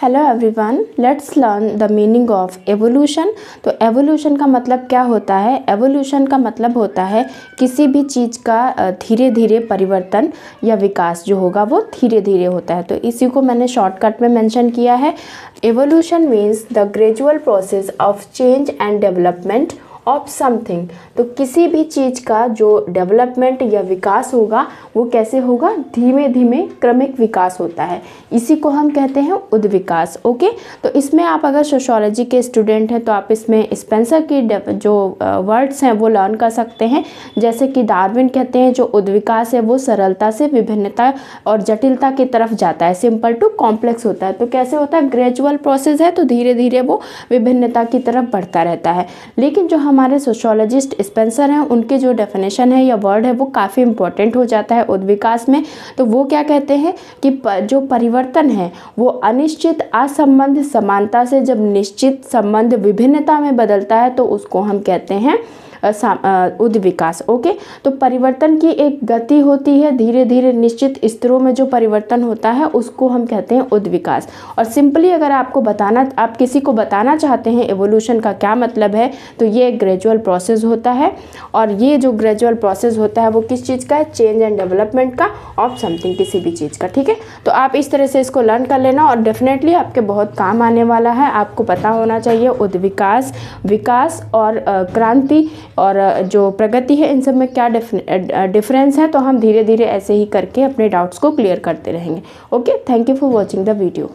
Hello everyone, let's learn the meaning of evolution. तो evolution का मतलब क्या होता है? एवोल्यूशन का मतलब होता है किसी भी चीज़ का धीरे धीरे परिवर्तन या विकास जो होगा वो धीरे धीरे होता है। तो इसी को मैंने शॉर्टकट में मेंशन किया है। Evolution means the gradual process of change and development of something. तो किसी भी चीज़ का जो डेवलपमेंट या विकास होगा वो कैसे होगा? धीमे धीमे क्रमिक विकास होता है, इसी को हम कहते हैं उद्विकास। ओके, तो इसमें आप अगर सोशियोलॉजी के स्टूडेंट हैं तो आप इसमें स्पेंसर की जो वर्ड्स हैं वो लर्न कर सकते हैं। जैसे कि डार्विन कहते हैं जो उद्विकास है वो सरलता से विभिन्नता और जटिलता की तरफ जाता है, सिंपल टू कॉम्प्लेक्स होता है। तो कैसे होता है? ग्रेजुअल प्रोसेस है, तो धीरे धीरे वो विभिन्नता की तरफ बढ़ता रहता है। लेकिन जो हमारे सोशियोलॉजिस्ट स्पेंसर हैं उनके जो डेफिनेशन है या वर्ड है वो काफ़ी इंपॉर्टेंट हो जाता है उद्विकास में। तो वो क्या कहते हैं कि जो परिवर्तन है वो अनिश्चित असंबंध समानता से जब निश्चित संबंध विभिन्नता में बदलता है तो उसको हम कहते हैं उद्विकास। ओके, तो परिवर्तन की एक गति होती है, धीरे धीरे निश्चित स्तरों में जो परिवर्तन होता है उसको हम कहते हैं उद्विकास। और सिंपली अगर आप किसी को बताना चाहते हैं एवोल्यूशन का क्या मतलब है, तो ये एक ग्रेजुअल प्रोसेस होता है। और ये जो ग्रेजुअल प्रोसेस होता है वो किस चीज़ का है? चेंज एंड डेवलपमेंट का ऑफ समथिंग, किसी भी चीज़ का। ठीक है, तो आप इस तरह से इसको लर्न कर लेना और डेफिनेटली आपके बहुत काम आने वाला है। आपको पता होना चाहिए उद्विकास, विकास और क्रांति और जो प्रगति है इन सब में क्या डिफरेंस है। तो हम धीरे धीरे ऐसे ही करके अपने डाउट्स को क्लियर करते रहेंगे। Okay, thank you for watching the video.